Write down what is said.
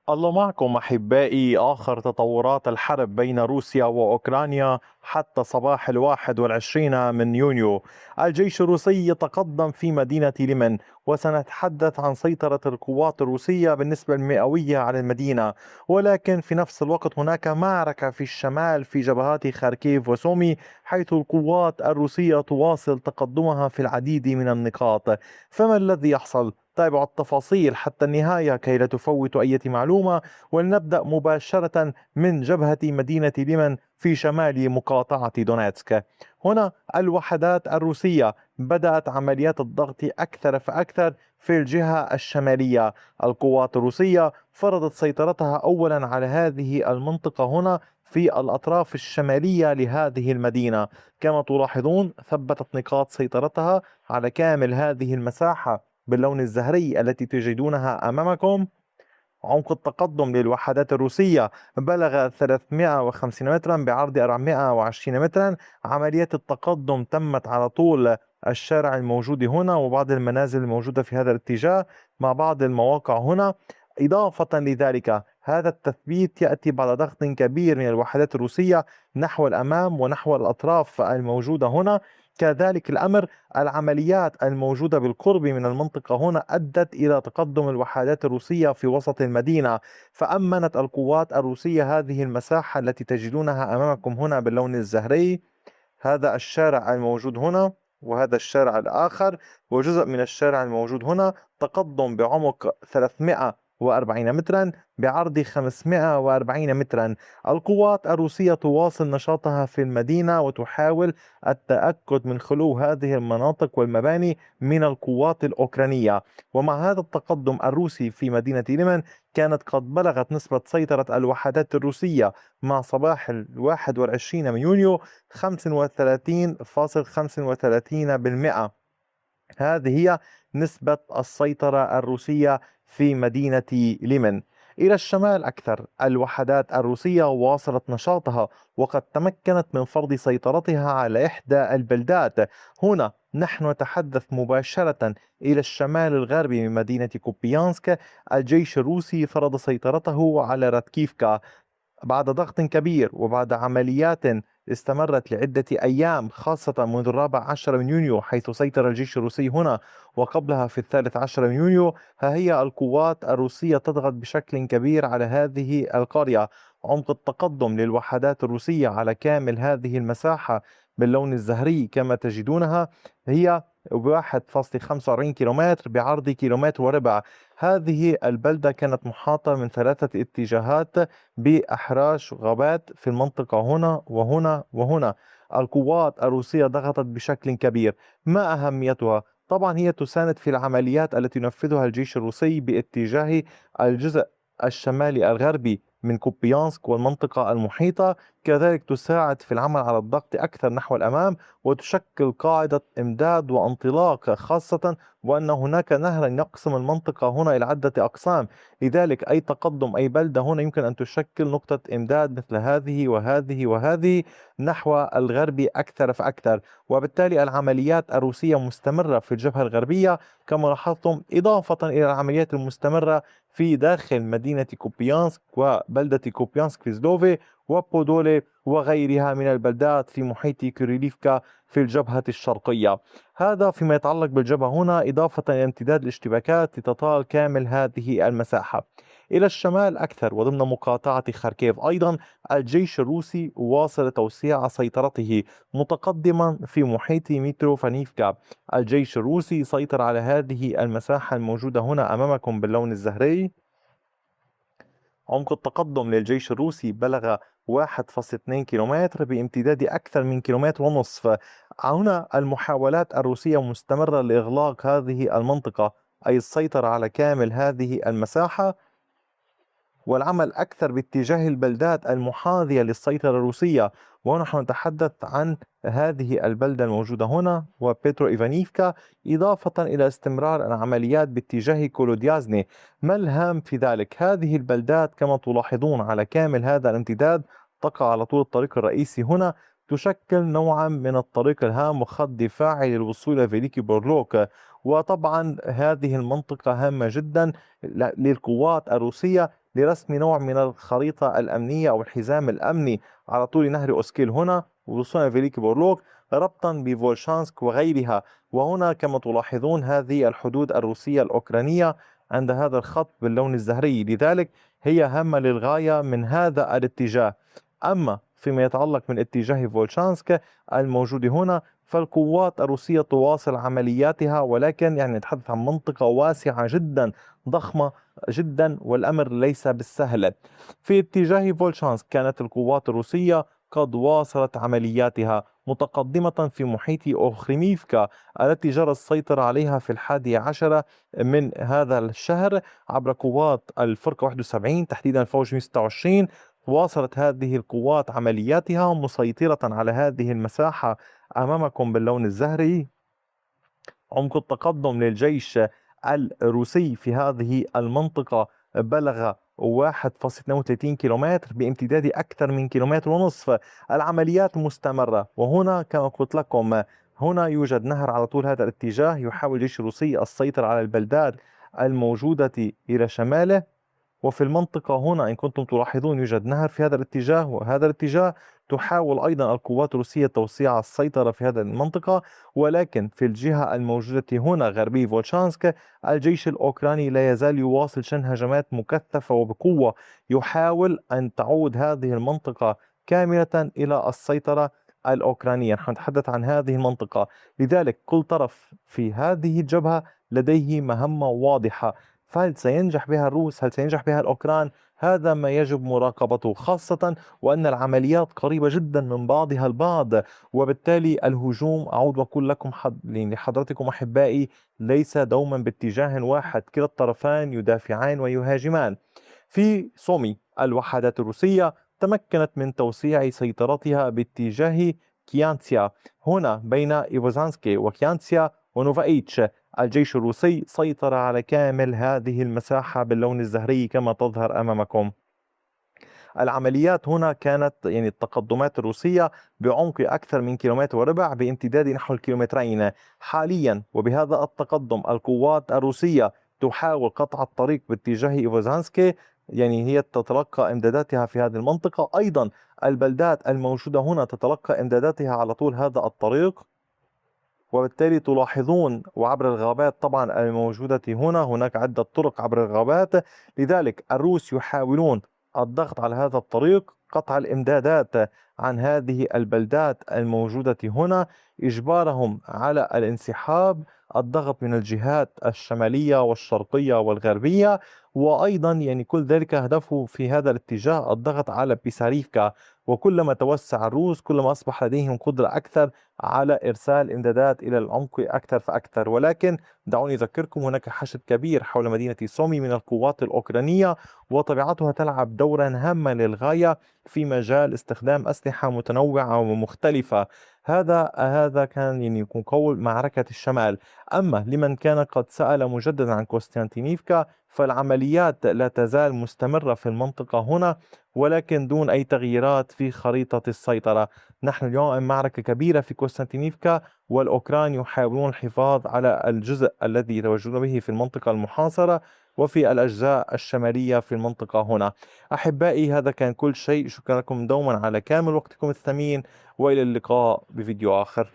الله معكم أحبائي. آخر تطورات الحرب بين روسيا وأوكرانيا حتى صباح 21 من يونيو. الجيش الروسي يتقدم في مدينة ليمن، وسنتحدث عن سيطرة القوات الروسية بالنسبة المئوية على المدينة. ولكن في نفس الوقت هناك معركة في الشمال في جبهات خاركيف وسومي، حيث القوات الروسية تواصل تقدمها في العديد من النقاط. فما الذي يحصل؟ تابعوا التفاصيل حتى النهاية كي لا تفوتوا أي معلومة. ولنبدأ مباشرة من جبهة مدينة ليمن في شمال مقاطعة دونيتسك. هنا الوحدات الروسية بدأت عمليات الضغط أكثر فأكثر في الجهة الشمالية. القوات الروسية فرضت سيطرتها أولا على هذه المنطقة هنا في الأطراف الشمالية لهذه المدينة. كما تلاحظون ثبتت نقاط سيطرتها على كامل هذه المساحة باللون الزهري التي تجدونها أمامكم. عمق التقدم للوحدات الروسية بلغ 350 مترا بعرض 420 مترا. عملية التقدم تمت على طول الشارع الموجود هنا وبعض المنازل الموجودة في هذا الاتجاه مع بعض المواقع هنا. إضافة لذلك هذا التثبيت يأتي بعد ضغط كبير من الوحدات الروسية نحو الأمام ونحو الأطراف الموجودة هنا. كذلك الأمر العمليات الموجودة بالقرب من المنطقة هنا أدت إلى تقدم الوحدات الروسية في وسط المدينة، فأمنت القوات الروسية هذه المساحة التي تجدونها أمامكم هنا باللون الزهري. هذا الشارع الموجود هنا وهذا الشارع الآخر وجزء من الشارع الموجود هنا. تقدم بعمق 340 مترا بعرض 540 مترا. القوات الروسية تواصل نشاطها في المدينة وتحاول التأكد من خلو هذه المناطق والمباني من القوات الأوكرانية. ومع هذا التقدم الروسي في مدينة ليمن كانت قد بلغت نسبة سيطرة الوحدات الروسية مع صباح 21 من يونيو 35.35%. هذه هي نسبة السيطرة الروسية في مدينة ليمن. إلى الشمال أكثر الوحدات الروسية واصلت نشاطها وقد تمكنت من فرض سيطرتها على إحدى البلدات. هنا نحن نتحدث مباشرة إلى الشمال الغربي من مدينة كوبيانسك. الجيش الروسي فرض سيطرته على راتكيفكا بعد ضغط كبير وبعد عمليات استمرت لعدة أيام، خاصة منذ 14 من يونيو حيث سيطر الجيش الروسي هنا، وقبلها في 13 من يونيو. ها هي القوات الروسية تضغط بشكل كبير على هذه القرية. عمق التقدم للوحدات الروسية على كامل هذه المساحة باللون الزهري كما تجدونها هي 1.45 كيلومتر بعرض كيلومتر وربع. هذه البلدة كانت محاطة من ثلاثة اتجاهات بأحراش غابات في المنطقة هنا وهنا وهنا. القوات الروسية ضغطت بشكل كبير. ما أهميتها؟ طبعا هي تساند في العمليات التي ينفذها الجيش الروسي باتجاه الجزء الشمالي الغربي من كوبيانسك والمنطقة المحيطة. كذلك تساعد في العمل على الضغط أكثر نحو الأمام وتشكل قاعدة إمداد وانطلاق، خاصة وأن هناك نهرا يقسم المنطقة هنا إلى عدة أقسام. لذلك أي تقدم أي بلدة هنا يمكن أن تشكل نقطة إمداد مثل هذه وهذه وهذه نحو الغرب أكثر فأكثر. وبالتالي العمليات الروسية مستمرة في الجبهة الغربية كما لاحظتم، إضافة إلى العمليات المستمرة في داخل مدينة كوبيانسك وبلدة كوبيانسك في زلوفي وبودولي وغيرها من البلدات في محيط كيريليفكا في الجبهة الشرقية. هذا فيما يتعلق بالجبهة هنا، إضافة إلى امتداد الاشتباكات لتطال كامل هذه المساحة. إلى الشمال أكثر وضمن مقاطعة خاركيف أيضا الجيش الروسي واصل توسيع سيطرته متقدما في محيط ميتروفانيفكا. الجيش الروسي سيطر على هذه المساحة الموجودة هنا أمامكم باللون الزهري. عمق التقدم للجيش الروسي بلغ 1.2 كيلومتر بامتداد أكثر من كيلومتر ونصف. هنا المحاولات الروسية مستمرة لإغلاق هذه المنطقة، أي السيطرة على كامل هذه المساحة والعمل أكثر باتجاه البلدات المحاذية للسيطرة الروسية. ونحن نتحدث عن هذه البلدة الموجودة هنا وبيترو إيفانيفكا، إضافة إلى استمرار العمليات باتجاه كولوديازني. ما الهام في ذلك؟ هذه البلدات كما تلاحظون على كامل هذا الامتداد تقع على طول الطريق الرئيسي هنا، تشكل نوعا من الطريق الهام وخط دفاعي للوصول إلى فيليكي بورلوك. وطبعا هذه المنطقة هامة جدا للقوات الروسية لرسم نوع من الخريطة الأمنية أو الحزام الأمني على طول نهر أوسكيل هنا وصولا فيليكي بورلوك ربطا بفولشانسك وغيرها. وهنا كما تلاحظون هذه الحدود الروسية الأوكرانية عند هذا الخط باللون الزهري، لذلك هي هامة للغاية من هذا الاتجاه. أما فيما يتعلق من اتجاه فولشانسك الموجود هنا فالقوات الروسية تواصل عملياتها، ولكن يعني نتحدث عن منطقة واسعة جدا ضخمة جدا والأمر ليس بالسهل. في اتجاه فولشانسك كانت القوات الروسية قد واصلت عملياتها متقدمة في محيط أوخريميفكا التي جرى السيطرة عليها في 11 من هذا الشهر عبر قوات الفرقة 71 تحديدا الفوج 126. واصلت هذه القوات عملياتها مسيطرة على هذه المساحة أمامكم باللون الزهري. عمق التقدم للجيش الروسي في هذه المنطقة بلغ 1.32 كيلومتر بامتداد أكثر من كيلومتر ونصف. العمليات مستمرة، وهنا كما قلت لكم هنا يوجد نهر على طول هذا الاتجاه. يحاول الجيش الروسي السيطرة على البلدات الموجودة إلى شماله. وفي المنطقة هنا إن كنتم تلاحظون يوجد نهر في هذا الاتجاه وهذا الاتجاه. تحاول أيضا القوات الروسية توسيع السيطرة في هذه المنطقة، ولكن في الجهة الموجودة هنا غربي فولشانسك الجيش الأوكراني لا يزال يواصل شن هجمات مكثفة وبقوة، يحاول أن تعود هذه المنطقة كاملة إلى السيطرة الأوكرانية. نحن نتحدث عن هذه المنطقة، لذلك كل طرف في هذه الجبهة لديه مهمة واضحة. فهل سينجح بها الروس؟ هل سينجح بها الأوكران؟ هذا ما يجب مراقبته، خاصة وأن العمليات قريبة جدا من بعضها البعض، وبالتالي الهجوم أعود وأقول لكم لحضرتكم أحبائي ليس دوما باتجاه واحد، كلا الطرفان يدافعان ويهاجمان. في سومي الوحدات الروسية تمكنت من توسيع سيطرتها باتجاه كيانتسيا هنا بين إيفوزانسكي وكيانتسيا ونوفايتش. الجيش الروسي سيطر على كامل هذه المساحة باللون الزهري كما تظهر أمامكم. العمليات هنا كانت يعني التقدمات الروسية بعمق أكثر من كيلومتر وربع بامتداد نحو الكيلومترين حاليا. وبهذا التقدم القوات الروسية تحاول قطع الطريق باتجاه إيفوزانسكي، يعني هي تتلقى إمداداتها في هذه المنطقة. أيضا البلدات الموجودة هنا تتلقى إمداداتها على طول هذا الطريق، وبالتالي تلاحظون وعبر الغابات طبعا الموجودة هنا هناك عدة طرق عبر الغابات. لذلك الروس يحاولون الضغط على هذا الطريق، قطع الإمدادات عن هذه البلدات الموجودة هنا، إجبارهم على الانسحاب، الضغط من الجهات الشمالية والشرقية والغربية. وأيضا يعني كل ذلك هدفه في هذا الاتجاه الضغط على بيساريفكا. وكلما توسع الروس كلما أصبح لديهم قدرة أكثر على إرسال إمدادات إلى العمق أكثر فأكثر. ولكن دعوني أذكركم هناك حشد كبير حول مدينة سومي من القوات الأوكرانية، وطبيعتها تلعب دورا هاما للغاية في مجال استخدام أسلحة متنوعة ومختلفة. هذا كان يعني يكون قول معركة الشمال. أما لمن كان قد سأل مجددا عن كوستانتينيفكا فالعمليات لا تزال مستمرة في المنطقة هنا، ولكن دون أي تغييرات في خريطة السيطرة. نحن اليوم أمام معركة كبيرة في كوستانتينيفكا، والأوكران يحاولون الحفاظ على الجزء الذي يتواجدون به في المنطقة المحاصرة وفي الأجزاء الشمالية في المنطقة هنا. أحبائي هذا كان كل شيء، شكرا لكم دوما على كامل وقتكم الثمين، وإلى اللقاء بفيديو آخر.